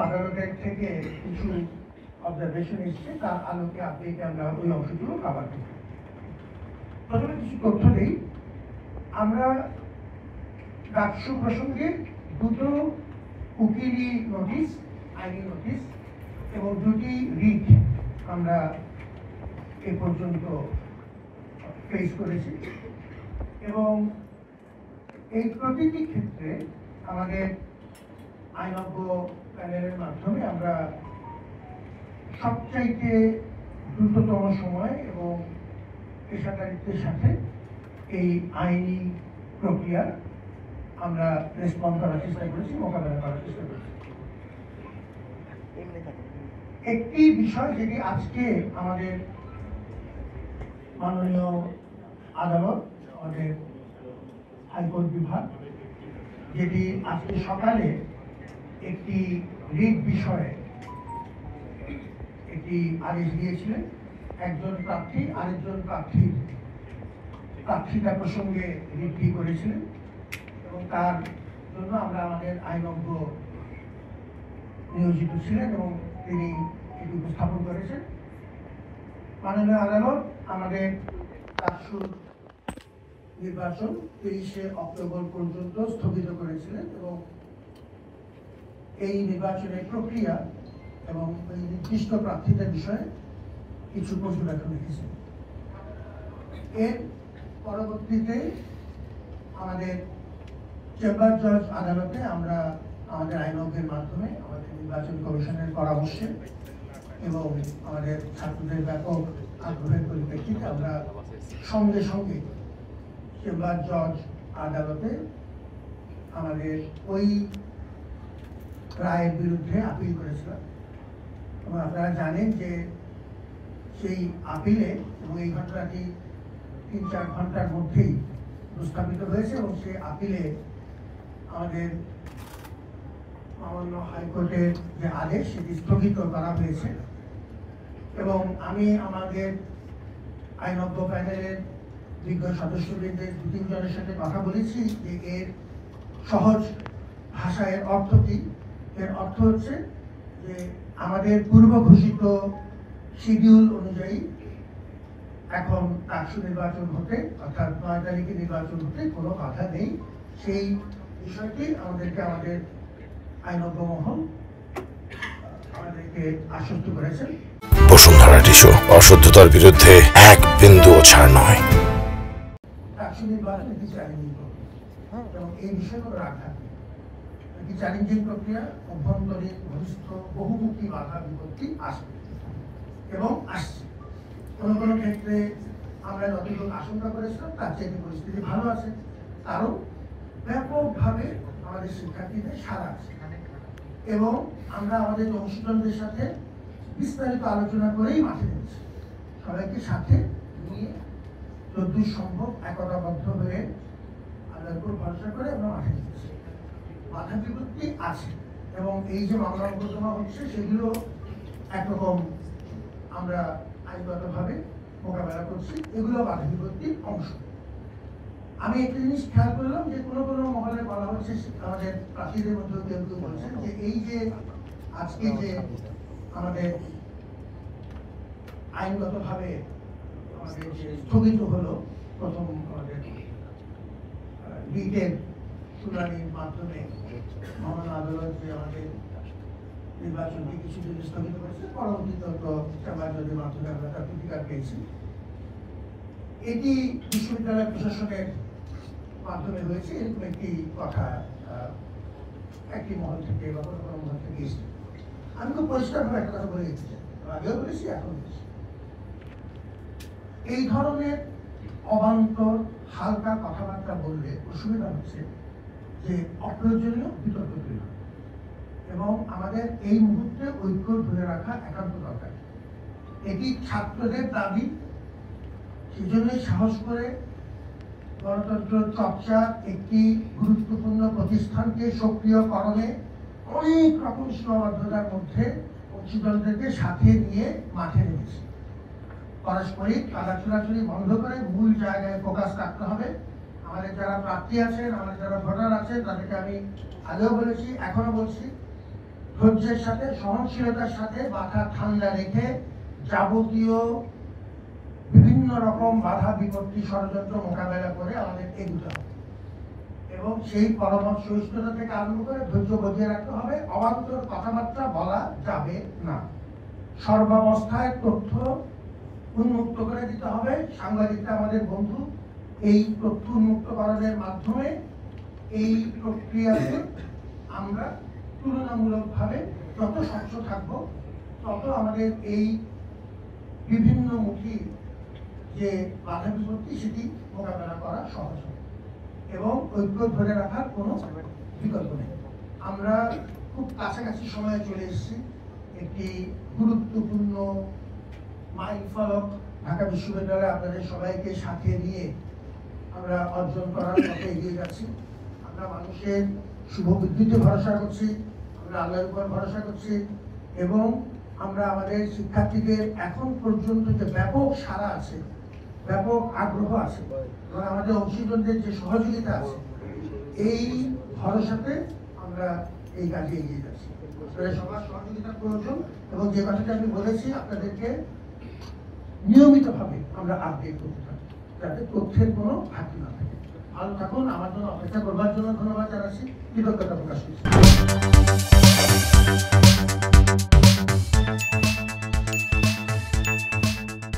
আদালতের থেকে কিছু অবজারভেশন এসছে, তার আলোকে আপডেটে আমরা ওই অংশগুলো কভার করব। প্রথমে কিছু তথ্য দেই। আমরা ডাকসু প্রসঙ্গে দুটো উকিলি নোটিশ, আইনি নোটিশ এবং দুটি রিট আমরা এ পর্যন্ত ফেস করেছি, এবং এই প্রতিটি ক্ষেত্রে আমাদের আইনজ্ঞ প্যানেলের মাধ্যমে আমরা সবচাইতে দ্রুততম সময় এবং পেশাদারিত্বের সাথে এই আইনি প্রক্রিয়া আমরা রেসপন্ড করার চেষ্টা করেছি, মোকাবেলা করার চেষ্টা করেছি। একটি বিষয় যেটি আজকে আমাদের মাননীয় আদালত, আমাদের হাইকোর্ট বিভাগ, যেটি আজকে সকালে একটি রিট বিষয়ে একটি আদেশ দিয়েছিলেন। একজন প্রার্থী আরেকজন প্রার্থিতা প্রসঙ্গে রিটটি করেছিলেন, এবং তার জন্য আমরা আমাদের আইনজ্ঞ নিয়োজিত ছিলেন এবং তিনি এটি উপস্থাপন করেছেন। মাননীয় আদালত আমাদের ডাকসু নির্বাচন ৩০শে অক্টোবর পর্যন্ত স্থগিত করেছিলেন, এবং এই নির্বাচনের প্রক্রিয়া এবং এই নির্দিষ্ট প্রার্থীদের বিষয়ে কিছু পর্যবেক্ষণ রেখেছেন। এর পরবর্তীতে আমাদের চেম্বার জজ আদালতে আমরা আমাদের আইনজ্ঞের মাধ্যমে, আমাদের নির্বাচন কমিশনের পরামর্শে এবং আমাদের ছাত্রদের ব্যাপক আগ্রহের পরিপ্রেক্ষিতে আমরা সঙ্গে সঙ্গে চেম্বার জজ আদালতে আমাদের ওই রায়ের বিরুদ্ধে আপিল করেছিলাম। এবং আপনারা জানেন যে সেই আপিলে, এবং এই ঘটনাটি ৩-৪ ঘন্টার মধ্যেই উপস্থাপিত হয়েছে, এবং সেই আপিলে আমাদের মাননীয় হাইকোর্টের যে আদেশ সেটি স্থগিত করা হয়েছে। এবং আমি আমাদের আইনজ্ঞ প্যানেলের বিজ্ঞ সদস্যবৃন্দের ২-৩ জনের সাথে কথা বলেছি যে এর সহজ ভাষায় অর্থ কি। এর অর্থ হচ্ছে যে আমাদের পূর্ব ঘোষিত শিডিউল অনুযায়ী এখন ডাকসু নির্বাচন হতে, অর্থাৎ ৯ তারিখে নির্বাচন হতে কোনো বাধা নেই। সেই বিষয়টি আমাদেরকে আমাদের আইনজ্ঞ মহল আমাদেরকে আশ্বস্ত করেছেন। বসুন্ধরা টিস্যু, অশুদ্ধতার বিরুদ্ধে এক বিন্দুও ছাড় নয়। ডাকসু নির্বাচন একটি চ্যালেঞ্জিং প্রক্রিয়া, এবং এই বিষয়গুলো রাখা একটি চ্যালেঞ্জিং প্রক্রিয়া। অভ্যন্তরীণ ঘনিষ্ঠ বহুমুখী বাধা বিপত্তি আসবে এবং আসছে। কোনো কোনো ক্ষেত্রে আমরা যতটুকু আশঙ্কা করেছিলাম তার চেয়ে পরিস্থিতি ভালো আছে, কারণ ব্যাপকভাবে আমাদের শিক্ষার্থীদের সাড়া আছে, এবং আমরা আমাদের অনুশীলনদের সাথে বিস্তারিত আলোচনা করেই মাঠে নেমেছি। সবাইকে সাথে নিয়ে যতদূর সম্ভব একতাবদ্ধ হয়ে আল্লাহর উপর ভরসা করে আমরা মাঠে নেমেছি। বাধা বিপত্তি আছে, এবং এই যে মামলা মোকদ্দমা হচ্ছে সেগুলো একরকম আমরা আইনগতভাবে মোকাবেলা করছি, এগুলো বাধা বিপত্তির অংশ। আমি একটা জিনিস খেয়াল করলাম যে কোনো কোনো মহলে বলা হচ্ছে, আমাদের প্রার্থীদের মধ্যে কেউ কেউ বলছেন যে এই যে আজকে যে আমাদের আইনগতভাবে আমাদের যে স্থগিত হলো প্রথম আমাদের রিটের শুনানির মাধ্যমে মহামান্য আদালত যে আমাদের নির্বাচনকে কিছুদিন স্থগিত করেছে, পরবর্তীতে তো চেম্বার জজের মাধ্যমে আমরা তার প্রতিকার পেয়েছি। এটি বিশ্ববিদ্যালয় প্রশাসনের মাধ্যমে হয়েছে, এরকম একটি কথা একটি মহল থেকে বা কোনো কোনো মহল থেকে এসেছে। আমি খুব পরিষ্কারভাবে একটা কথা বলে দিতে চাই, আগেও বলেছি এখন বলেছি, এই ধরনের অবান্তর হালকা কথাবার্তা বললে অসুবিধা হচ্ছে যে অপ্রয়োজনীয় বিতর্ক তৈরি হয়, এবং আমাদের এই মুহূর্তে ঐক্য ধরে রাখা একান্ত দরকার। এটি ছাত্রদের দাবি, সেজন্যই সাহস করে গণতন্ত্র চর্চার একটি গুরুত্বপূর্ণ প্রতিষ্ঠানকে সক্রিয়করণে অনেক রকম সীমাবদ্ধতার মধ্যে অংশীদারদেরকে সাথে নিয়ে মাঠে নেমেছে। পারস্পরিক কাদা ছোড়াছুড়ি বন্ধ করে মূল জায়গায় ফোকাস রাখতে হবে। আমাদের যারা প্রার্থী আছেন, আমাদের যারা ভোটার আছেন, তাদেরকে আমি আগেও বলেছি, এখনো বলছি ধৈর্যের সাথে, সহনশীলতার সাথে মাথা ঠান্ডা রেখে যাবতীয় বিভিন্ন রকম বাধা বিপত্তি ষড়যন্ত্র মোকাবেলা করে আমাদের এগোতে হবে এবং সেই পরমাত্ম সহিষ্ণুতা থেকে আরম্ভ করে ধৈর্য বজিয়ে রাখতে হবে। অবান্তর কথাবার্তা বলা যাবে না। সর্বাবস্থায় তথ্য উন্মুক্ত করে দিতে হবে। সাংবাদিকরা আমাদের বন্ধু, এই তথ্য উন্মুক্তকরণের মাধ্যমে এই প্রক্রিয়াতে আমরা তুলনামূলকভাবে যত স্বচ্ছ থাকব তত আমাদের এই বিভিন্নমুখী যে বাধা বিপত্তি সেটি মোকাবেলা করা সহজ হবে এবং ঐক্য ধরে রাখার কোনো বিকল্প নেই। আমরা খুব কাছাকাছি সময়ে চলে এসেছি। একটি গুরুত্বপূর্ণ মাইলফলক ঢাকা বিশ্ববিদ্যালয়ে আপনাদের সবাইকে সাথে নিয়ে আমরা অর্জন করার পথে এগিয়ে যাচ্ছি। আমরা মানুষের শুভ বুদ্ধিতে ভরসা করছি, আমরা আল্লাহর উপর ভরসা করছি এবং আমরা আমাদের শিক্ষার্থীদের এখন পর্যন্ত যে ব্যাপক সাড়া আছে, ব্যাপক আগ্রহ আছে এবং আমাদের অংশীদারদের যে সহযোগিতা আছে, এই ভরসাতে আমরা এই কাজে এগিয়ে যাচ্ছি। সবার সহযোগিতার প্রয়োজন এবং যে কথাটা আমি বলেছি আপনাদেরকে নিয়মিতভাবে আমরা আপডেট করতে থাকি যাতে তথ্যের কোনো ঘাটতি না থাকে। ভালো থাকুন। আমার জন্য অপেক্ষা করবার জন্য ধন্যবাদ জানাচ্ছি, কৃতজ্ঞতা প্রকাশ করছি।